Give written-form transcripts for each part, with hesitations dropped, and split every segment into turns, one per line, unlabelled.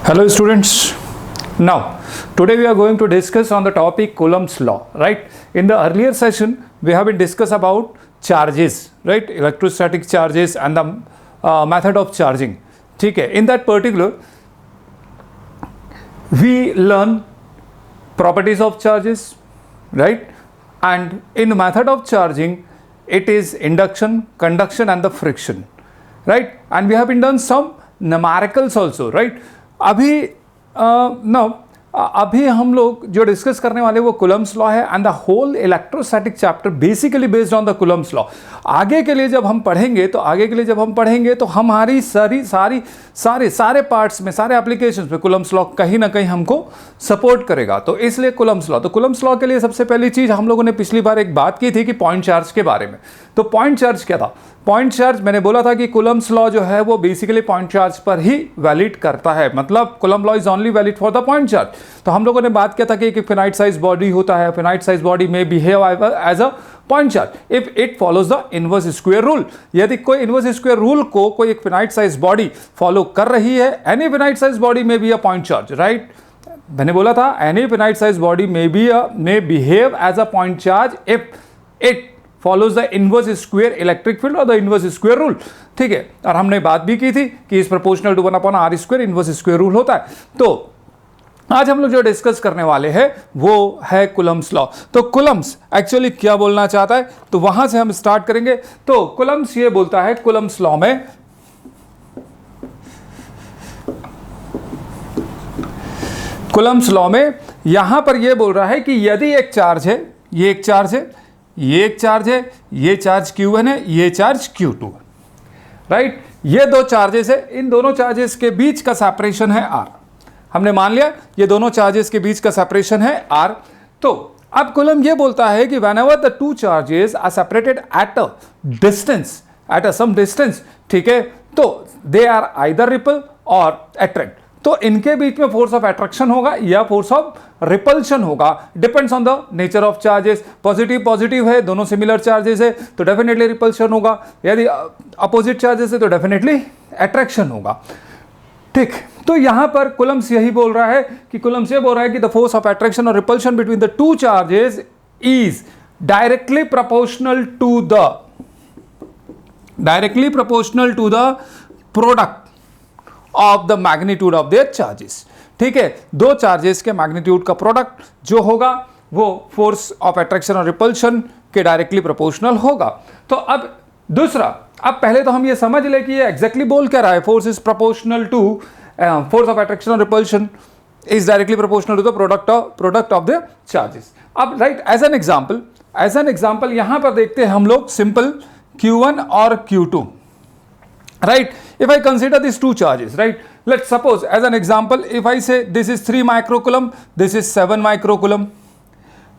Hello students. Now, today we are going to discuss on the topic Coulomb's law, right? In the earlier session, we have been discussed about charges, right? Electrostatic charges and the method of charging. ठीक है? In that particular, we learn properties of charges, right? And in the method of charging, it is induction, conduction and the friction, right? And we have been done some numericals also, right? अभी हम लोग जो discuss करने वाले वो Coulomb's law है and the whole electrostatic chapter basically based on the Coulomb's law. आगे के लिए जब हम पढ़ेंगे तो हमारी सारे पार्ट्स में, सारे एप्लीकेशंस में कुलम्स लॉ कहीं ना कहीं हमको सपोर्ट करेगा। तो इसलिए कुलम्स लॉ के लिए सबसे पहली चीज हम लोगों ने पिछली बार एक बात की थी कि पॉइंट चार्ज के बारे में। तो पॉइंट चार्ज क्या था? पॉइंट चार्ज मैंने बोला था कि कुलम्स लॉ जो है वो बेसिकली पॉइंट चार्ज पर ही वैलिड करता है, मतलब coulomb law is only valid for the point charge. तो हम लोगों ने बात किया था कि एक फिनाइट साइज बॉडी होता है, फिनाइट साइज बॉडी में behave as a point charge if it follows the inverse square rule. यदि कोई इनवर्स स्क्वायर रूल को कोई एक फिनाइट साइज बॉडी फॉलो कर रही है, एनी फिनाइट साइज बॉडी में be a point charge, right? मैंने बोला था एनी फिनाइट साइज बॉडी में behave as a point charge if it follows the inverse square electric field और द इनवर्स स्क्वायर रूल। ठीक है, और हमने बात भी की थी कि is proportional to 1/r square inverse square rule होता है। तो आज हम लोग जो डिस्कस करने वाले हैं वो है कुलम्स लॉ। तो कुलम्स एक्चुअली क्या बोलना चाहता है, तो वहां से हम स्टार्ट करेंगे। तो कुलम्स ये बोलता है कुलम्स लॉ में यहां पर ये बोल रहा है कि यदि एक चार्ज है, ये एक चार्ज है, ये एक चार्ज है, ये चार्ज Q1 है, ये चार्ज Q2 है, राइट? ये दो चार्जेस है, इन दोनों चार्जेस के बीच का सेपरेशन है R। हमने मान लिया ये दोनों चार्जेस के बीच का सेपरेशन है R। तो अब कुलम ये बोलता है कि whenever the two charges are separated at a distance, at some distance, ठीक है, तो they are either repel or attract। तो इनके बीच में फोर्स ऑफ अट्रैक्शन होगा या फोर्स ऑफ रिपल्शन होगा, depends on the nature of charges. Positive है, दोनों सिमिलर चार्जेस है तो डेफिनेटली रिपल्शन होगा, यदि अपोजिट चार्जेस है तो डेफिनेटली अट्रैक्शन होगा। ठीक, तो यहां पर कुलम्स यही बोल रहा है कि कुलम्स ये बोल रहा है कि द फोर्स ऑफ अट्रैक्शन और repulsion between the two charges is directly proportional to the product of the magnitude of their charges. ठीक है, दो चार्जेस के मैग्नीट्यूड का प्रोडक्ट जो होगा वो फोर्स ऑफ अट्रैक्शन और रिपल्शन के डायरेक्टली प्रोपोर्शनल होगा। तो अब दूसरा, अब पहले तो हम ये समझ ले कि ये एग्जैक्टली बोल क्या रहा है, force is proportional to force of attraction और repulsion is directly proportional to the product of the charges. अब राइट, एज एन एग्जांपल यहां पर देखते हैं हम लोग सिंपल Q1 और Q2, right? If I consider these two charges, right? Let's suppose as an example, if I say this is 3 microcoulomb, this is 7 microcoulomb,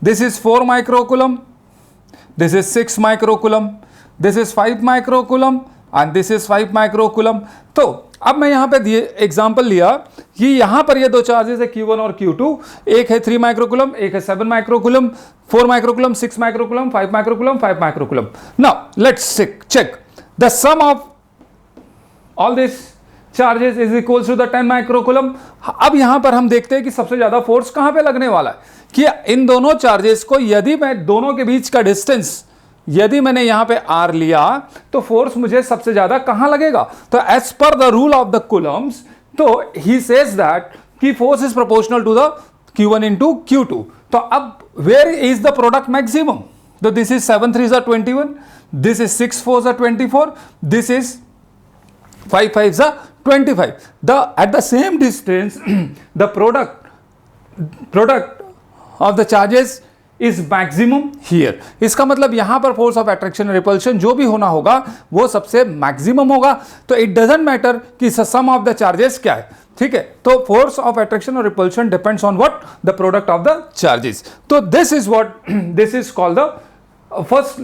this is 4 microcoulomb, this is 6 microcoulomb, this is 5 microcoulomb and this is 5 microcoulomb। तो अब मैं यहाँ पे दिए example लिया कि यहाँ पर ये दो चार्जेस है Q1 और Q2, एक है 3 माइक्रोकुलम, एक है 7 microcoulomb, 4 microcoulomb, 6 microcoulomb, 5 microcoulomb, 5 microcoulomb. Now let's check the sum of all this charges is equals to the 10 microcoulomb. अब यहां पर हम देखते हैं कि सबसे ज्यादा फोर्स कहां पे लगने वाला है कि इन दोनों चार्जेस को, यदि मैं दोनों के बीच का डिस्टेंस, यदि मैंने यहां पे R लिया तो फोर्स मुझे सबसे ज्यादा कहां लगेगा? तो as per the rule of the Coulomb's, तो ही सेज दैट कि force is proportional to the Q1 into Q2। तो अब where is the product maximum? तो this is 7 3s are 21, this is 6 4s are 24, this is 5 5s are 25। At the same distance, the product of the charges is maximum here। इसका मतलब यहां पर force of attraction repulsion जो भी होना होगा वो सबसे मैक्सिमम होगा। तो इट डजंट मैटर कि सम ऑफ द चार्जेस क्या है, ठीक है? तो फोर्स ऑफ अट्रैक्शन और repulsion depends on what? The product of the charges. तो this is called the first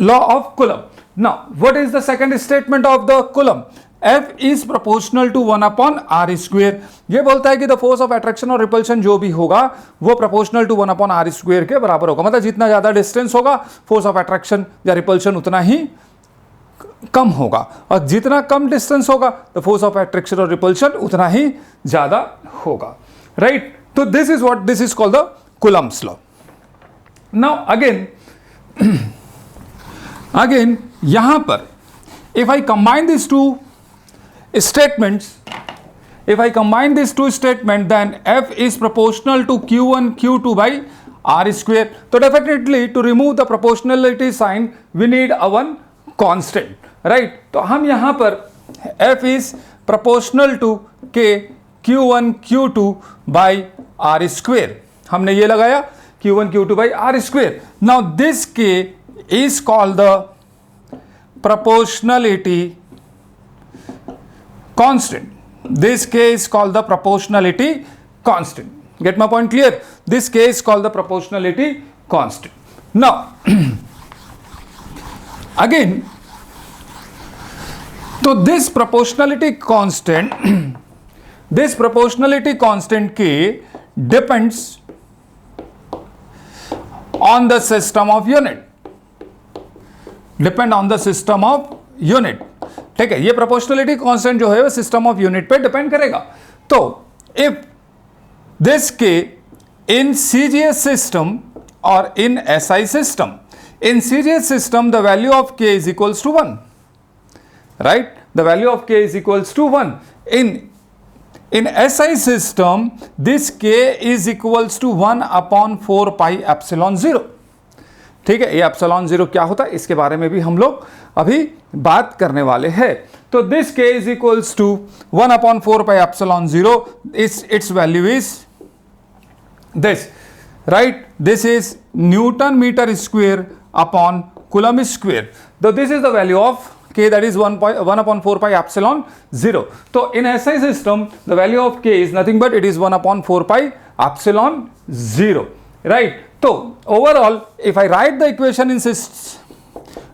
law of Coulomb. Now, what is the second statement of the Coulomb? F is proportional to 1/r square। ये बोलता है कि the force of attraction और repulsion जो भी होगा वो proportional to 1/r square के बराबर होगा। मतलब जितना ज्यादा डिस्टेंस होगा फोर्स ऑफ अट्रैक्शन या रिपल्शन उतना ही कम होगा, और जितना कम डिस्टेंस होगा द फोर्स ऑफ अट्रैक्शन और रिपल्शन उतना ही ज्यादा होगा, राइट। तो this is what this is called the Coulomb's law. Now again यहां पर if I combine this two statements, if I combine these two statements, then F is proportional to Q1 Q2 by R square. So definitely to remove the proportionality sign we need a one constant, right? तो हम यहाँ पर F is proportional to K Q1 Q2 by R square, हमने ये लगाया Q1 Q2 by R square. Now this K is called the proportionality constant. This K is called the proportionality constant. Get my point clear? This K is called the proportionality constant. Now again, so this proportionality constant this proportionality constant K depends on the system of unit, depend on the system of unit, ठीक है। ये proportionality constant जो है वो system of unit पे depend करेगा। तो if this K in CGS system और in SI system, in CGS system the value of K is equals to 1, right, the value of K is equals to 1। In SI system this K is equals to 1 upon 4 pi epsilon 0, ठीक है। ये epsilon 0 क्या होता है इसके बारे में भी हम लोग अभी बात करने वाले हैं। तो this K is equals to 1 upon 4 pi epsilon 0, its value is this, right, this is newton metre square upon coulomb square. तो this is the value of K, that is 1 upon 4 pi epsilon 0. So in SI system the value of K is nothing but it is 1 upon 4 pi epsilon 0, right? So overall if I write the equation in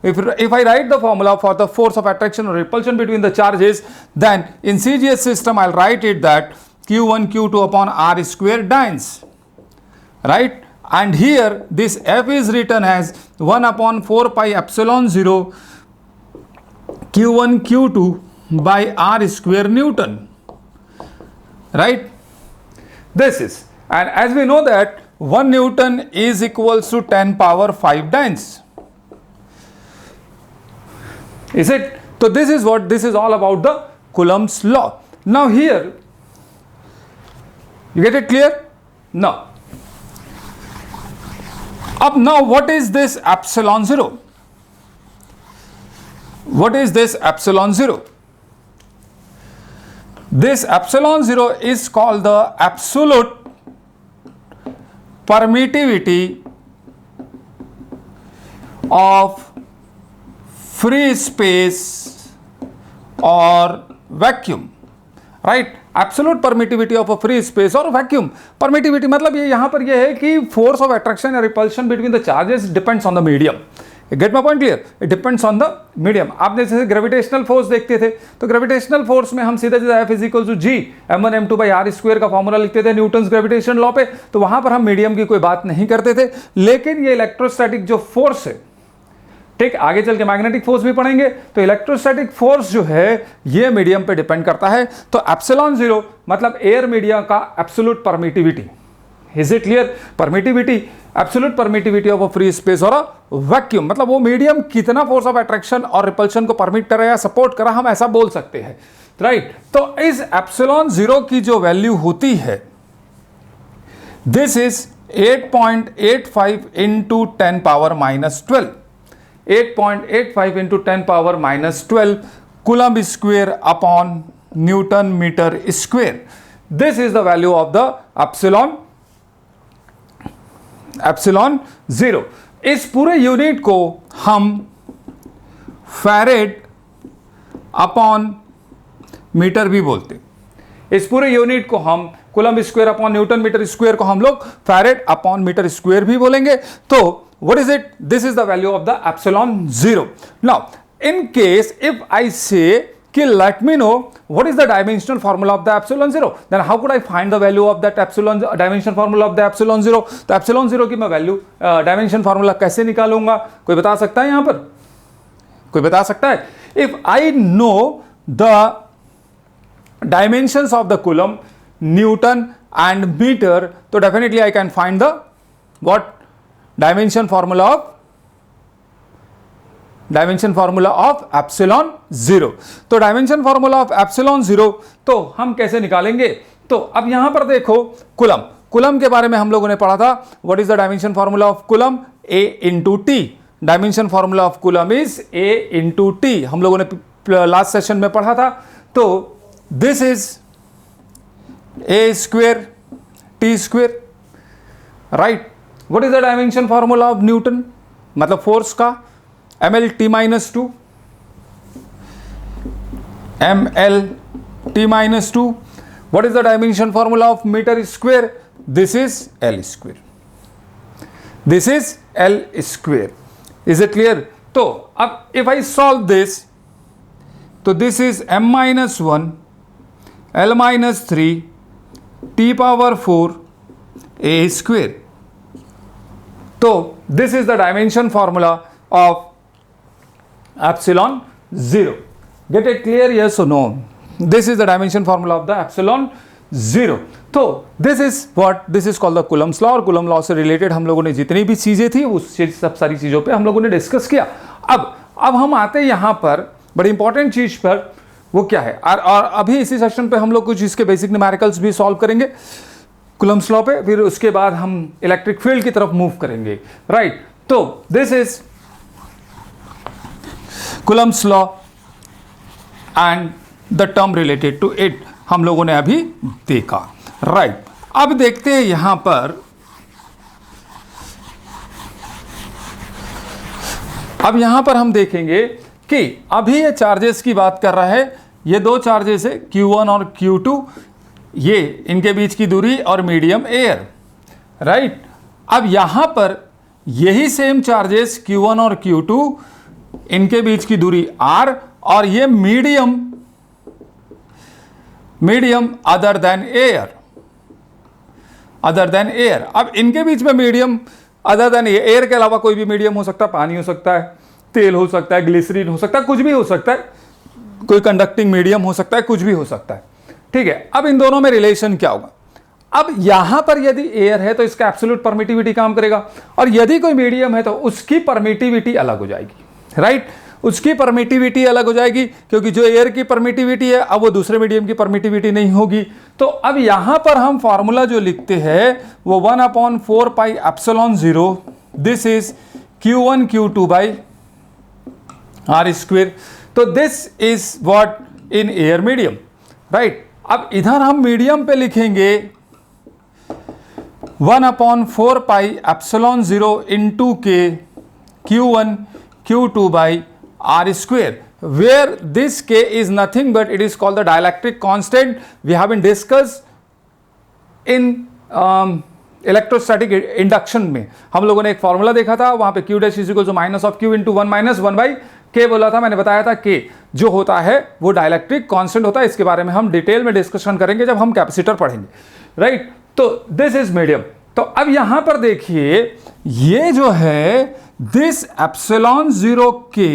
if I write the formula for the force of attraction or repulsion between the charges, then in CGS system I'll write it that Q1 Q2 upon R square dynes, right? And here this F is written as 1 upon 4 pi epsilon 0 Q1 Q2 by R square Newton, right? This is, and as we know that 1 Newton is equals to 10 power 5 dynes, is it? So this is what this is all about the Coulomb's law. Now here you get it clear? Now up, now what is this epsilon 0? What is this epsilon 0? This epsilon 0 is called the absolute permittivity of free space or vacuum, right? Absolute permittivity of a free space or vacuum. Permittivity मतलब ये यहाँ पर ये है कि force of attraction or repulsion between the charges depends on the medium. Gate my point clear? It depends on the medium. आप जैसे gravitational force देखते थे तो ग्रेविटेशनल फोर्स में हम सीधा सीधा F is equal to G m1 m2 by R square का फॉर्मूला लिखते थे न्यूटन्स ग्रेविटेशन लॉ पे, तो वहां पर हम मीडियम की कोई बात नहीं करते थे। लेकिन ये इलेक्ट्रोस्टैटिक जो फोर्स है, ठीक, आगे चल के मैग्नेटिक फोर्स भी पढ़ेंगे, तो इलेक्ट्रोस्टैटिक फोर्स जो है ये मीडियम पे डिपेंड करता है। तो एप्सिलॉन 0 मतलब एयर मीडिया का absolute permittivity. Is it clear? Permittivity, absolute permittivity of a free space और अ वैक्यूम, मतलब वो मीडियम कितना फोर्स ऑफ अट्रैक्शन और रिपल्शन को परमिट करा या सपोर्ट करा, हम ऐसा बोल सकते हैं, राइट? तो इस एप्सिलॉन 0 की जो वैल्यू होती है, this is 8.85 into 10 power minus 12, 8.85 into 10 power minus 12 coulomb square upon newton metre square. This is the value of the epsilon 0। इस पूरे यूनिट को हम फैरेड अपॉन मीटर भी बोलते। इस पूरे यूनिट को हम coulomb square upon newton metre square को हम लोग फैरेड अपॉन मीटर स्क्वायर भी बोलेंगे। तो what is it? This is the value of the epsilon 0। Now in case if I से कि let me know what is the dimensional formula of the epsilon 0, then how could I find the value of that epsilon dimension formula of the epsilon 0? तो epsilon 0 की मैं value dimension formula कैसे निकालूंगा? कोई बता सकता है यहां पर? कोई बता सकता है? If I know the dimensions of the coulomb, newton and metre, तो definitely I can find the what dimension formula of epsilon zero. तो dimension formula of epsilon zero तो हम कैसे निकालेंगे? तो अब यहां पर देखो, कुलम के बारे में हम लोगों ने पढ़ा था। What is the dimension formula of coulomb? A into T. Dimension formula of coulomb is A into T, हम लोगों ने लास्ट सेशन में पढ़ा था। तो this is A square T square, right. What is the dimension formula of newton, मतलब force का? ml t minus two, ml t minus two. What is the dimension formula of metre square? This is L square, this is L square. Is it clear? तो अब if I solve this, तो this is m minus one L minus three t power 4 A square. तो this is the dimension formula of epsilon zero. Get it clear? Yes or no? This is the dimension formula of the epsilon zero. तो this is what this is called the Coulomb's law, और Coulomb law से related हम लोगों ने जितनी भी चीजें थी उस सब सारी चीजों पे हम लोगों ने डिस्कस किया। अब हम आते हैं यहां पर बड़ी इंपॉर्टेंट चीज पर, वो क्या है? और अभी इसी सेशन पे हम लोग कुछ इसके बेसिक न्यूमेरिकल्स भी सॉल्व करेंगे Coulomb's law पे, फिर उसके बाद हम इलेक्ट्रिक फील्ड की तरफ मूव करेंगे, राइट। तो this is Coulomb's law and the term related to it हम लोगों ने अभी देखा, राइट। अब देखते हैं यहां पर, हम देखेंगे कि अभी ये चार्जेस की बात कर रहा है। ये दो चार्जेस है Q1 और Q2, ये इनके बीच की दूरी और मीडियम एयर, राइट। अब यहां पर यही सेम चार्जेस Q1 और Q2, इनके बीच की दूरी r, और ये मीडियम अदर देन एयर। अब इनके बीच में मीडियम अदर देन एयर के अलावा कोई भी मीडियम हो सकता है, पानी हो सकता है, तेल हो सकता है, ग्लिसरीन हो सकता है, कुछ भी हो सकता है, कोई कंडक्टिंग मीडियम हो सकता है, कुछ भी हो सकता है, ठीक है। अब इन दोनों में रिलेशन क्या होगा? अब यहां पर यदि एयर है तो इसका एब्सोल्यूट परमिटिविटी काम करेगा, और यदि कोई मीडियम है तो उसकी परमिटिविटी अलग हो जाएगी, राइट। उसकी परमिटिविटी अलग हो जाएगी, क्योंकि जो एयर की परमिटिविटी है अब वो दूसरे मीडियम की परमिटिविटी नहीं होगी। तो अब यहां पर हम फॉर्मूला जो लिखते हैं वो 1/4 pi epsilon zero, this is Q1 Q2 by R square. तो this is what in air medium, right. अब इधर हम मीडियम पे लिखेंगे 1/4 पाई एप्सिलॉन जीरो इंटू के Q1 Q2 by R square, where this K is nothing but it is called the dielectric constant. We have been discussed in electrostatic induction में हम लोगों ने एक फॉर्मूला देखा था, वहां पे Q dash is equal to minus of Q into 1 minus 1 by K बोला था। मैंने बताया था K जो होता है वो डायलैक्ट्रिक कांस्टेंट होता है। इसके बारे में हम डिटेल में डिस्कशन करेंगे जब हम कैपेसिटर पढ़ेंगे, राइट। तो दिस इज मीडियम। तो अब यहां पर देखिए, ये जो है this epsilon 0k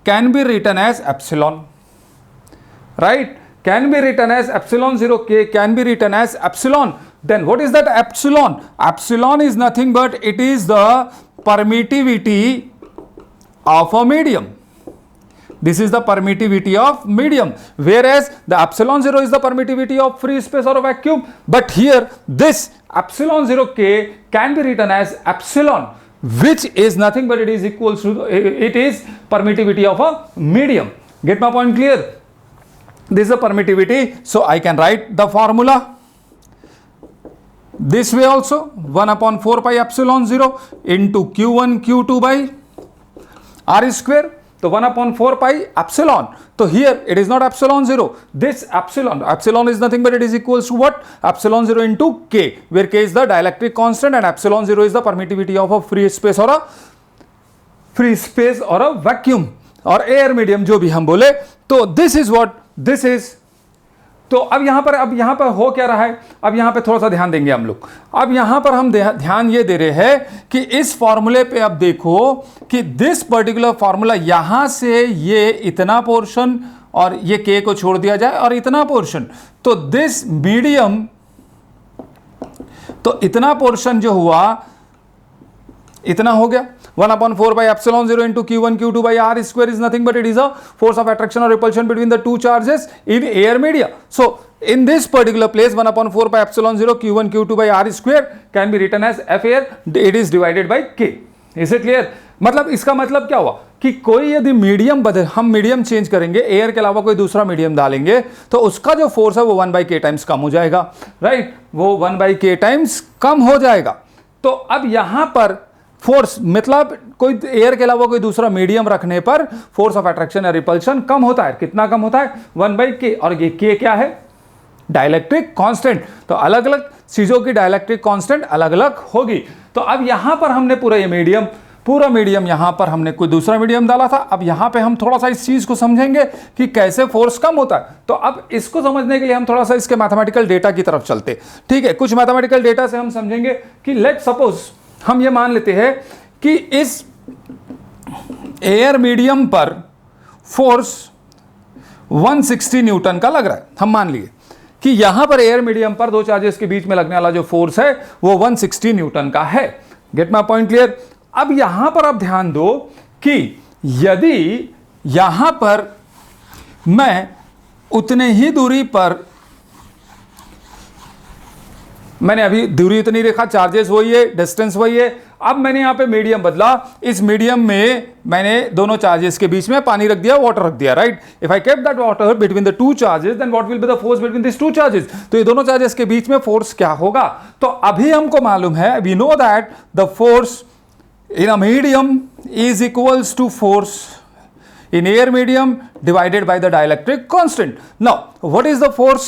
can be written as epsilon, right? Can be written as epsilon 0k can be written as epsilon. Then what is that epsilon? Epsilon is nothing but it is the permittivity of a medium. This is the permittivity of medium, whereas the epsilon 0 is the permittivity of free space or a vacuum. But here this epsilon 0k can be written as epsilon, which is nothing but it is equals to it is permittivity of a medium. Get my point clear? This is a permittivity, so I can write the formula this way also, 1/4 pi epsilon 0 into Q1 Q2 by R square. तो 1/4 pi epsilon. So here it is not epsilon 0. This epsilon is nothing but it is equals to what? Epsilon 0 into K, where K is the dielectric constant and epsilon 0 is the permittivity of a free space or a vacuum or air medium, जो भी हम बोले। तो this is what this is तो अब यहां पर हो क्या रहा है, अब यहां पे थोड़ा सा ध्यान देंगे हम लोग। अब यहां पर हम ध्यान ये दे रहे हैं कि इस फॉर्मूले पे अब देखो कि दिस पर्टिकुलर फॉर्मूला, यहां से ये इतना पोर्शन और ये के को छोड़ दिया जाए और इतना पोर्शन, तो दिस मीडियम, तो इतना पोर्शन जो हुआ इतना हो गया 1/4 by epsilon 0 into q1 q2 by r square is nothing but it is a force of attraction or repulsion between the two charges in air media. So in this particular place 1/4 by epsilon 0 q1 q2 by r square can be written as f air, it is divided by k. Is it clear? मतलब इसका मतलब क्या हुआ कि कोई यदि medium बदल, हम मीडियम चेंज करेंगे, एयर के अलावा कोई दूसरा मीडियम डालेंगे, तो उसका जो फोर्स है वो 1/k टाइम्स कम हो जाएगा, राइट, वो 1/k टाइम्स कम हो जाएगा। तो अब यहां पर फोर्स मतलब कोई एयर के अलावा कोई दूसरा मीडियम रखने पर फोर्स ऑफ अट्रैक्शन या रिपल्शन कम होता है। कितना कम होता है? 1/k। और ये k क्या है? Dielectric constant. तो अलग अलग चीजों की डाइलेक्ट्रिक कांस्टेंट अलग अलग होगी। तो अब यहां पर हमने पूरा मीडियम यहां पर हमने कोई दूसरा मीडियम डाला था। अब यहां पे हम थोड़ा सा इस चीज को समझेंगे कि कैसे फोर्स कम होता है। तो अब इसको समझने के लिए हम थोड़ा सा इसके मैथमेटिकल डेटा की तरफ चलते, ठीक है। कुछ मैथमेटिकल डेटा से हम समझेंगे कि लेट सपोज हम ये मान लेते हैं कि इस एयर मीडियम पर फोर्स 160 न्यूटन का लग रहा है। हम मान लिए कि यहां पर एयर मीडियम पर दो चार्जेस के बीच में लगने वाला जो फोर्स है वो 160 न्यूटन का है। Gate my point clear? अब यहां पर आप ध्यान दो कि यदि यहां पर मैं उतने ही दूरी पर, मैंने अभी दूरी इतनी रेखा, चार्जेस वही है, डिस्टेंस वही है, अब मैंने यहां पे मीडियम बदला, इस मीडियम में मैंने दोनों चार्जेस के बीच में पानी रख दिया, वाटर रख दिया, right. If I keep that water between the two charges then what will be the force between this two charges. तो ये दोनों चार्जेस के बीच में फोर्स क्या होगा? तो अभी हमको मालूम है, we know that the force in a medium is equals to force in air medium divided by the dielectric constant. Now what is the force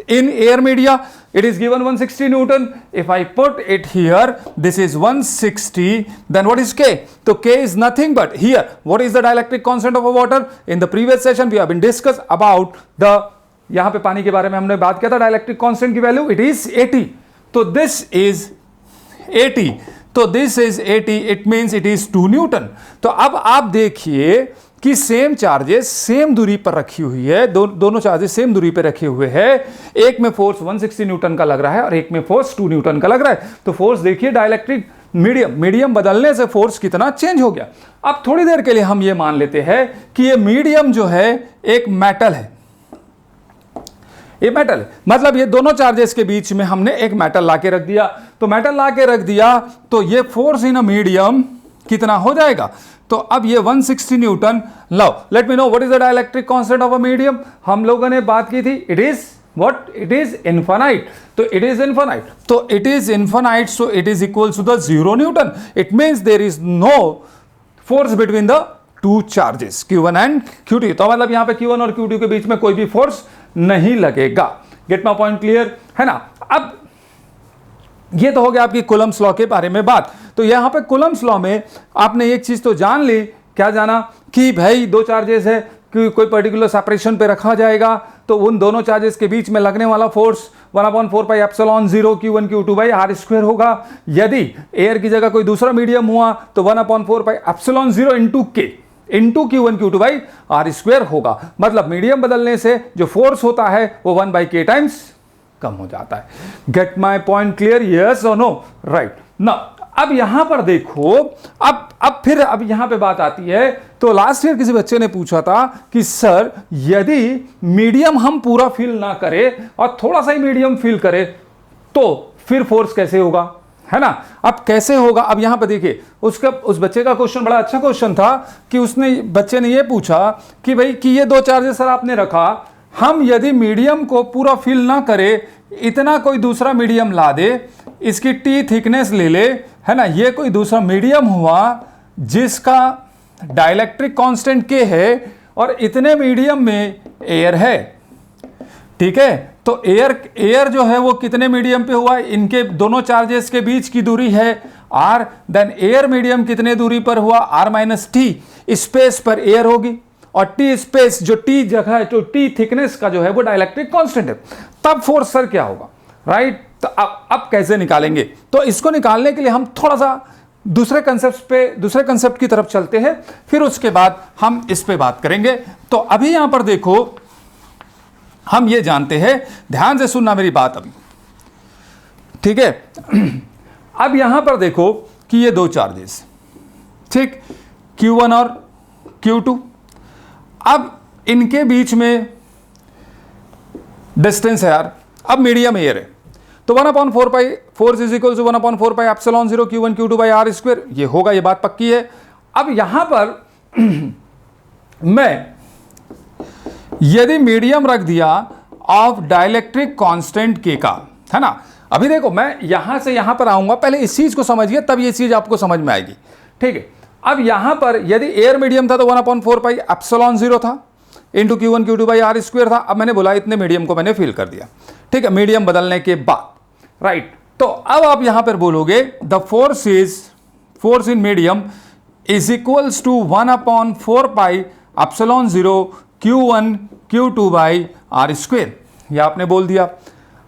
in air media? It is given 160 Newton. If I put it here, this is 160, then what is K? So K is nothing but here. What is the dielectric constant of a water? In the previous session we have been discussed about the, यहां पे पानी के बारे में हमने बात किया था, dielectric constant की वैल्यू it is 80. तो this is 80. तो this is 80, it means it is 2 Newton. तो अब आप देखिए कि सेम चार्जेस सेम दूरी पर रखी हुई है, दोनों चार्जेस सेम दूरी पर रखे हुए हैं। एक में फोर्स 160 न्यूटन का लग रहा है और एक में फोर्स 2 न्यूटन का लग रहा है। तो फोर्स देखिए डाइलेक्ट्रिक मीडियम बदलने से फोर्स कितना चेंज हो गया। अब थोड़ी देर के लिए हम ये मान लेते हैं कि ये मीडियम जो है एक मेटल है, ये मेटल, मतलब ये दोनों चार्जेस के बीच में हमने एक मेटल लाके रख दिया। तो मेटल लाके रख दिया तो ये फोर्स इन अ मीडियम कितना हो जाएगा? तो अब ये 160 न्यूटन। लो let me know what is the dielectric constant of a medium. हम लोगों ने बात की थी, it is what? It is infinite. तो इट इज इनफाइनाइट, तो it is infinite, so it is equals to the 0 newton. It means there is no force between the two charges Q1 and Q2। तो मतलब यहां पे Q1 और Q2 के बीच में कोई भी फोर्स नहीं लगेगा। गेट माय पॉइंट क्लियर है ना? अब ये तो हो गया आपकी कूलम्ब्स लॉ के बारे में बात। तो यहां पे कूलम्ब्स लॉ में आपने एक चीज तो जान ली, क्या जाना? कि भाई दो चार्जेस है, कि कोई पर्टिकुलर सेपरेशन पे रखा जाएगा तो उन दोनों चार्जेस के बीच में लगने वाला force 1/4 pi epsilon 0 Q1 Q2 by R square होगा। यदि एयर की जगह कोई दूसरा मीडियम हुआ तो 1/4 pi epsilon 0 into K into Q1 Q2 by R square होगा। मतलब मीडियम बदलने से जो फोर्स होता है वो 1/k टाइम्स कम हो जाता है। Gate my point clear? Yes और नो? राइट ना। अब यहां पर देखो, अब यहां पे बात आती है। तो लास्ट ईयर किसी बच्चे ने पूछा था कि सर यदि मीडियम हम पूरा फिल ना करें और थोड़ा सा ही मीडियम फिल करें तो फिर फोर्स कैसे होगा, है ना? अब कैसे होगा? अब यहां पे देखिए उस बच्चे का क्वेश्चन बड़ा अच्छा क्वेश्चन था कि बच्चे ने ये पूछा कि भाई कि ये दो चार्जेस सर आपने रखा, हम यदि मीडियम को पूरा फिल ना करें, इतना कोई दूसरा मीडियम ला दे, इसकी टी थिकनेस ले ले, है ना, ये कोई दूसरा मीडियम हुआ जिसका डाइलेक्ट्रिक कांस्टेंट के है और इतने मीडियम में एयर है, ठीक है। तो एयर जो है वो कितने मीडियम पे हुआ? इनके दोनों चार्जेस के बीच की दूरी है r, देन एयर मीडियम कितने दूरी पर हुआ? r - t स्पेस पर एयर होगी। और टी स्पेस, जो टी जगह है, जो टी थिकनेस का जो है वो डाइलेक्ट्रिक कांस्टेंट है, तब फोर्स सर क्या होगा, राइट। तो अब कैसे निकालेंगे, तो इसको निकालने के लिए हम थोड़ा सा दूसरे कंसेप्ट की तरफ चलते हैं, फिर उसके बाद हम इस पे बात करेंगे। तो अभी यहां पर देखो, हम ये जानते हैं, ध्यान से सुनना मेरी बात अभी, ठीक है। अब यहां पर देखो कि ये दो चार्जेस, ठीक, Q1 और Q2, अब इनके बीच में डिस्टेंस है यार, अब मीडियम एयर है, तो 1/4 pi force is equal to 1/4 pi epsilon 0 Q1 Q2 by R square, ये होगा, ये बात पक्की है। अब यहां पर मैं यदि मीडियम रख दिया ऑफ डाइलेक्ट्रिक कांस्टेंट के का, है ना, अभी देखो मैं यहां से यहां पर आऊंगा, पहले इस चीज को समझिए तब ये चीज आपको समझ में आएगी, ठीक है। अब यहां पर यदि एयर मीडियम था तो 1/4 पाई एप्सिलॉन 0 था into Q1 Q2 by R square था। अब मैंने बोला इतने मीडियम को मैंने फिल कर दिया, ठीक है, मीडियम बदलने के बाद, राइट। तो अब आप यहां पर बोलोगे the force in medium is equals to 1/4 pi epsilon 0 Q1 Q2 by R square, यह आपने बोल दिया,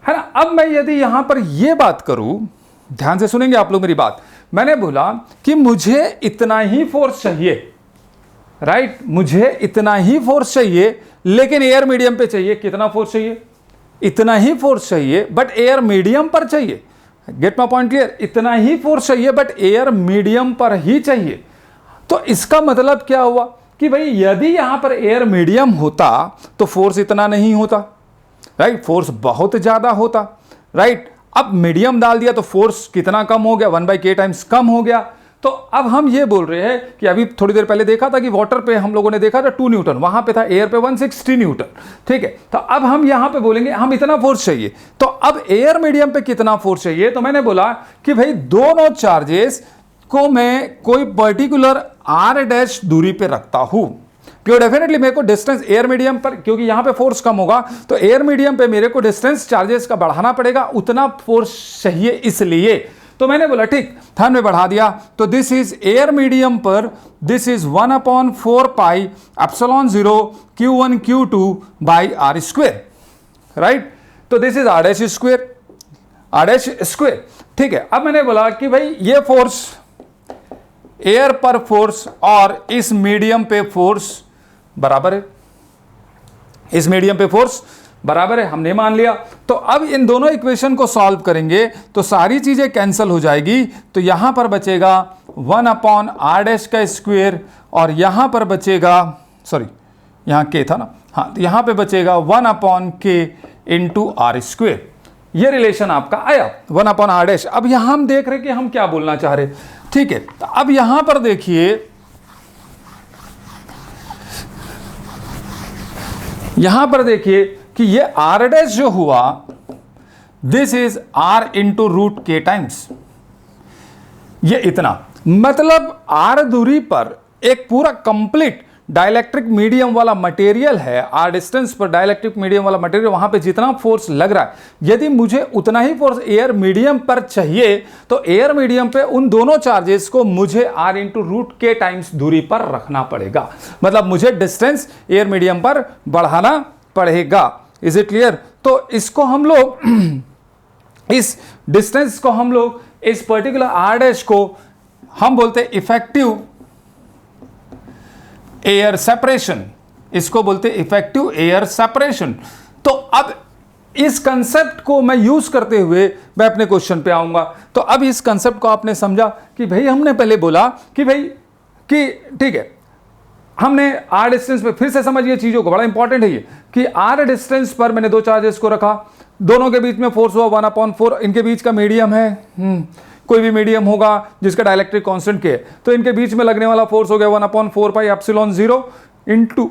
है ना। अब मैं यदि यहां पर यह बात करूं, ध्यान से सुनेंगे आप लोग मेरी बात, मैंने बोला कि मुझे इतना ही फोर्स चाहिए, राइट, मुझे इतना ही फोर्स चाहिए, लेकिन एयर मीडियम पे चाहिए, कितना फोर्स चाहिए, इतना ही फोर्स चाहिए, बट एयर मीडियम पर चाहिए, गेट माय पॉइंट क्लियर, इतना ही फोर्स चाहिए बट एयर मीडियम पर ही चाहिए। तो इसका मतलब क्या हुआ कि भाई यदि यहां पर एयर मीडियम होता तो फोर्स इतना नहीं होता, राइट, फोर्स बहुत ज्यादा होता, राइट। अब मीडियम डाल दिया तो फोर्स कितना कम हो गया, 1/k टाइम्स कम हो गया। तो अब हम ये बोल रहे हैं कि अभी थोड़ी देर पहले देखा था कि वाटर पे हम लोगों ने देखा था 2 न्यूटन, वहां पे था एयर पे 160 न्यूटन, ठीक है। तो अब हम यहां पे बोलेंगे हम इतना फोर्स चाहिए, तो अब एयर मीडियम पे कितना फोर्स चाहिए, तो मैंने बोला कि भाई दोनों चार्जेस को मैं कोई पर्टिकुलर r' दूरी पे रखता हूं, क्योंकि डेफिनेटली मेरे को डिस्टेंस एयर मीडियम पर, क्योंकि यहां पे फोर्स कम होगा तो एयर मीडियम पे मेरे को डिस्टेंस चार्जेस का बढ़ाना पड़ेगा, उतना फोर्स चाहिए, इसलिए तो मैंने बोला ठीक, था में बढ़ा दिया, तो दिस इज एयर मीडियम पर, this is 1/4 pi epsilon 0 Q1 Q2 by R square, right. तो दिस इज r' स्क्वायर, ठीक है। अब मैंने बोला कि भाई ये फोर्स एयर पर फोर्स और इस मीडियम पे फोर्स बराबर है, इस मीडियम पे फोर्स बराबर है, हमने मान लिया। तो अब इन दोनों इक्वेशन को सॉल्व करेंगे तो सारी चीजें कैंसिल हो जाएगी, तो यहां पर बचेगा 1/r' का स्क्वायर, और यहां पर बचेगा, सॉरी यहां k था ना, हाँ, तो यहां पे बचेगा 1/k इंटू आर स्क्वायर। ये रिलेशन आपका आया 1/r'। अब यहां हम देख रहे कि हम क्या बोलना चाह रहे, ठीक है। तो अब यहां पर देखिए, यहां पर देखिए कि ये r' जो हुआ, this is r into √k times, ये इतना, मतलब r दूरी पर एक पूरा कंप्लीट डाइलेक्ट्रिक मीडियम वाला मटेरियल है, r डिस्टेंस पर डाइलेक्ट्रिक मीडियम वाला मटेरियल, वहां पे जितना फोर्स लग रहा है, यदि मुझे उतना ही फोर्स एयर मीडियम पर चाहिए तो एयर मीडियम पे उन दोनों चार्जेस को मुझे r इंटू √k टाइम्स दूरी पर रखना पड़ेगा, मतलब मुझे डिस्टेंस एयर मीडियम पर बढ़ाना पड़ेगा। Is it clear? तो इसको हम लोग इस डिस्टेंस को हम लोग इस पर्टिकुलर r' को हम बोलते हैं इफेक्टिव एयर सेपरेशन, इसको बोलते हैं इफेक्टिव एयर सेपरेशन। तो अब इस कंसेप्ट को मैं यूज करते हुए मैं अपने क्वेश्चन पे आऊंगा। तो अब इस कंसेप्ट को आपने समझा कि भाई हमने पहले बोला कि भाई कि ठीक है, हमने r डिस्टेंस पे, फिर से समझिए चीजों को, बड़ा इंपॉर्टेंट है ये कि r डिस्टेंस पर मैंने दो चार्जेस को रखा, दोनों के बीच में फोर्स हुआ 1/4, इनके बीच का मीडियम है, कोई भी मीडियम होगा जिसका डाइलेक्ट्रिक कांस्टेंट के, तो इनके बीच में लगने वाला फोर्स हो गया 1/4 pi epsilon 0 into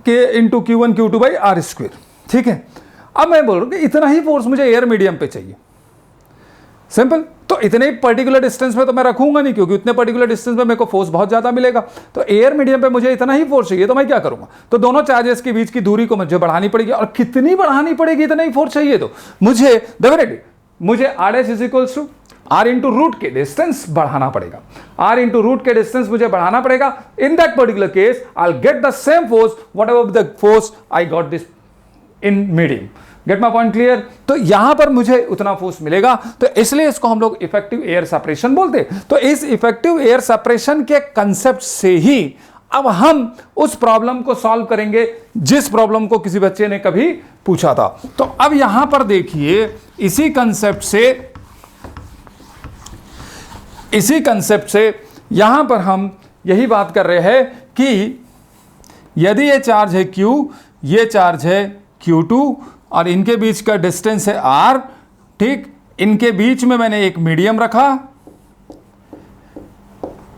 K into Q1 Q2 by R square, ठीक है। अब मैं बोल रहा हूं कि इतना ही फोर्स मुझे एयर मीडियम पे चाहिए, सिंपल। तो इतने पर्टिकुलर डिस्टेंस में तो मैं रखूंगा नहीं, क्योंकि इतने पर्टिकुलर डिस्टेंस में मेरे को फोर्स बहुत ज्यादा मिलेगा। तो एयर मीडियम पे मुझे इतना ही फोर्स चाहिए, तो मैं क्या करूंगा, तो दोनों चार्जेस के बीच की दूरी को मुझे बढ़ानी पड़ेगी, और कितनी बढ़ानी पड़ेगी, इतना ही फोर्स चाहिए तो मुझे डेफिनेटली मुझे R S is equals to R into root K distance बढ़ाना पड़ेगा, R into root K distance मुझे बढ़ाना पड़ेगा. In that particular case I will get the same force whatever the force I got this in medium. Get my point clear? तो यहां पर मुझे उतना फोर्स मिलेगा, तो इसलिए इसको हम लोग इफेक्टिव एयर सेपरेशन बोलते हैं. तो इस इफेक्टिव एयर सेपरेशन के कंसेप्ट से ही अब हम उस प्रॉब्लम को सॉल्व करेंगे जिस प्रॉब्लम को किसी बच्चे ने कभी पूछा था. तो अब यहां पर देखिए, इसी कंसेप्ट से यहां पर हम यही बात कर रहे हैं कि यदि ये चार्ज है Q, ये चार्ज है Q2 और इनके बीच का डिस्टेंस है R, ठीक, इनके बीच में मैंने एक मीडियम रखा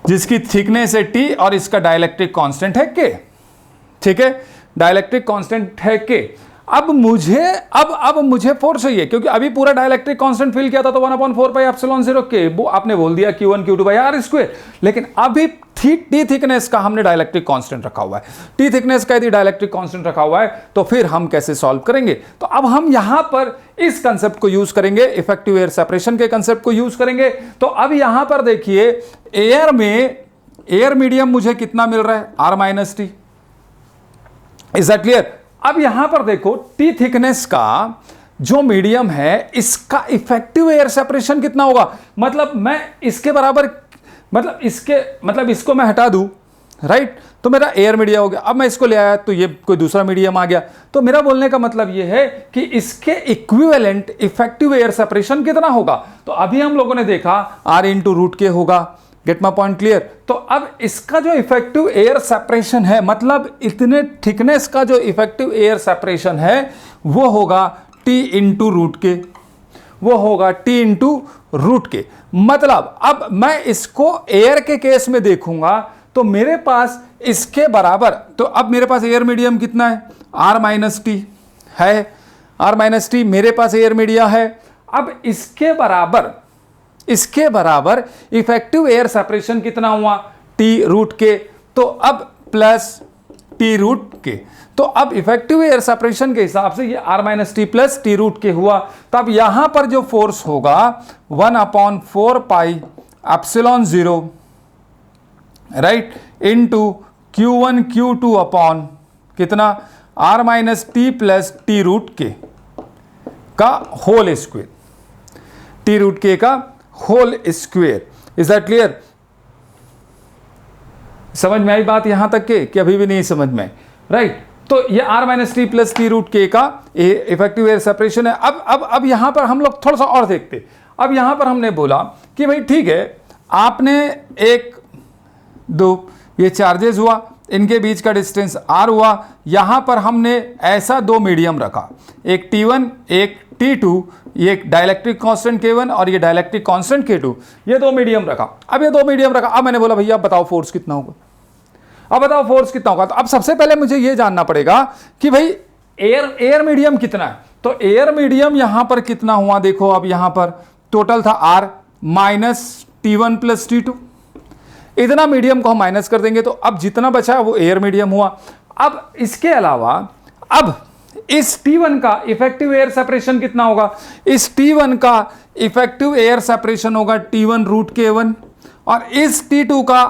जिसकी थिकनेस है T और इसका डाइलेक्ट्रिक कांस्टेंट है K. ठीक है, डाइलेक्ट्रिक कांस्टेंट है K. अब मुझे फोर्स चाहिए, क्योंकि अभी पूरा डाइलेक्ट्रिक कांस्टेंट फिल किया था तो 1/4 पाई एप्सिलॉन 0 K, वो आपने बोल दिया Q1 Q2 by R square. लेकिन अभी T थिकनेस का हमने डाइलेक्ट्रिक कांस्टेंट रखा हुआ है. T थिकनेस का यदि डाइलेक्ट्रिक कांस्टेंट रखा हुआ है तो फिर हम कैसे सॉल्व करेंगे? तो अब हम यहां पर इस कंसेप्ट को यूज करेंगे, इफेक्टिव एयर सेपरेशन के कंसेप्ट को यूज करेंगे. तो अब यहां पर देखिए, एयर मीडियम मुझे कितना मिल रहा है? R minus T. Is that clear? अब यहां पर देखो, T थिकनेस का जो मीडियम है इसका इफेक्टिव एयर सेपरेशन कितना होगा? मतलब मैं इसके बराबर, मतलब इसको मैं हटा दूं, राइट, तो मेरा एयर मीडियम हो गया. अब मैं इसको ले आया तो ये कोई दूसरा मीडियम आ गया. तो मेरा बोलने का मतलब ये है कि इसके इक्विवेलेंट इफेक्टिव एयर सेपरेशन कितना होगा? तो अभी हम लोगों ने देखा R इंटू रूट के होगा. Gate my point clear? तो अब इसका जो इफेक्टिव एयर सेपरेशन है, मतलब इतने थिकनेस का जो इफेक्टिव एयर सेपरेशन है वो होगा T इंटू रूट के, वो होगा T इंटू रूट के. मतलब अब मैं इसको एयर के केस में देखूंगा तो मेरे पास इसके बराबर, तो अब मेरे पास एयर मीडियम कितना है? R माइनस टी है, R माइनस टी मेरे पास एयर मीडियम है. अब इसके बराबर इफेक्टिव एयर सेपरेशन कितना हुआ? T रूट के, तो अब प्लस T रूट के. तो अब इफेक्टिव एयर सेपरेशन के हिसाब से ये R minus T plus T root K हुआ. तब यहां पर जो फोर्स होगा 1/4 pi epsilon 0, right, into Q1 Q2 upon कितना? R minus T plus T root K का whole square, T root K का whole square. Is that clear? समझ में आई बात यहां तक के कि अभी भी नहीं समझ में? राइट, तो ये R minus T plus T root K का इफेक्टिव एयर सेपरेशन है. अब यहां पर हम लोग थोड़ा सा और देखते. अब यहां पर हमने बोला कि भाई ठीक है, आपने एक दो ये चार्जेस हुआ, इनके बीच का डिस्टेंस R हुआ. यहां पर हमने ऐसा दो मीडियम रखा, एक T1 एक T2, ये डाइलेक्ट्रिक कांस्टेंट K1 और ये डाइलेक्ट्रिक कांस्टेंट K2, ये दो मीडियम रखा. अब मैंने बोला भैया बताओ फोर्स कितना होगा? अब बताओ फोर्स कितना होगा? तो अब सबसे पहले मुझे ये जानना पड़ेगा कि भाई एयर मीडियम कितना है. तो एयर मीडियम यहां पर कितना हुआ? देखो, अब यहां पर टोटल था R minus T1 plus T2. इतना मीडियम को हम माइनस कर देंगे तो अब जितना बचा वो एयर मीडियम हुआ. अब इसके अलावा अब इस T1 का इफेक्टिव एयर सेपरेशन कितना होगा? इस T1 का इफेक्टिव एयर सेपरेशन होगा T1 रूट K1 और इस T2 का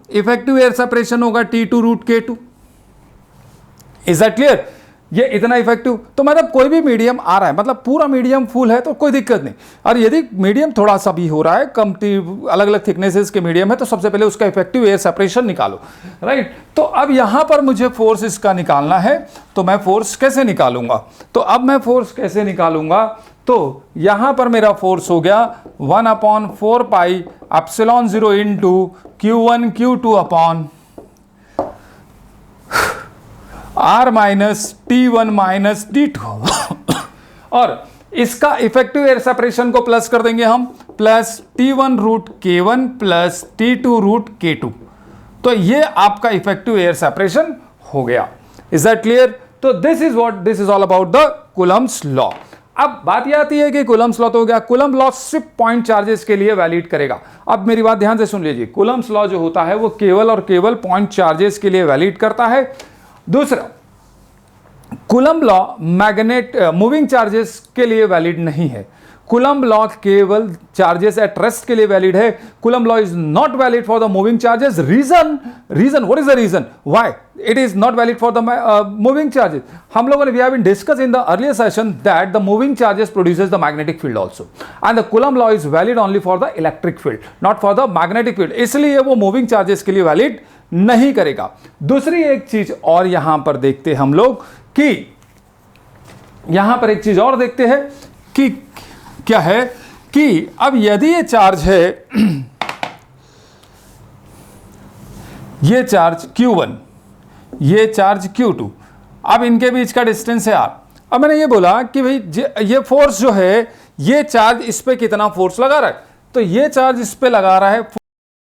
इफेक्टिव एयर सेपरेशन होगा T2 root K2. Is that clear? ये इतना इफेक्टिव. तो मतलब कोई भी मीडियम आ रहा है, मतलब पूरा मीडियम फुल है तो कोई दिक्कत नहीं. और यदि मीडियम थोड़ा सा भी हो रहा है, कम अलग अलग थिकनेसेस के मीडियम है, तो सबसे पहले उसका इफेक्टिव एयर सेपरेशन निकालो. राइट, तो अब यहां पर मुझे फोर्स इसका निकालना है. तो मैं फोर्स कैसे निकालूंगा? तो अब मैं फोर्स कैसे निकालूंगा? तो यहां पर मेरा फोर्स हो गया 1/4 pi epsilon 0 into Q1 Q2 upon R minus T1 minus T2 और इसका इफेक्टिव एयर सेपरेशन को प्लस कर देंगे हम, plus T1 root K1 plus T2 root K2. तो ये आपका इफेक्टिव एयर सेपरेशन हो गया. Is that clear? तो this is all about the Coulomb's law. अब बात यह आती है कि कूलम्ब्स लॉ तो हो गया. कूलम्ब लॉ सिर्फ पॉइंट चार्जेस के लिए वैलिड करेगा. अब मेरी बात ध्यान से सुन लीजिए, कूलम्ब्स लॉ जो होता है वो केवल और केवल पॉइंट चार्जेस के लिए वैलिड करता है. दूसरा, Coulomb law magnet moving charges के लिए वैलिड नहीं है. कूलम्ब लॉ केवल चार्जेस एट रेस्ट के लिए वैलिड है. Coulomb law is not valid for the moving charges. Reason what is the reason why it is not valid for the moving charges? हम लोगों ने we have been discussed in the earlier session that the moving charges produces the magnetic field also, and the Coulomb law is valid only for the electric field, not for the magnetic field. इसलिए वो moving charges के लिए valid नहीं करेगा. दूसरी एक चीज और यहां पर देखते हम लोग कि यहां पर एक चीज और देखते हैं कि क्या है कि अब यदि ये चार्ज है, ये चार्ज Q1, ये चार्ज Q2, अब इनके बीच का डिस्टेंस है R. अब मैंने ये बोला कि भाई ये फोर्स जो है, ये चार्ज इस पे कितना फोर्स लगा रहा है, तो ये चार्ज इस पे लगा रहा है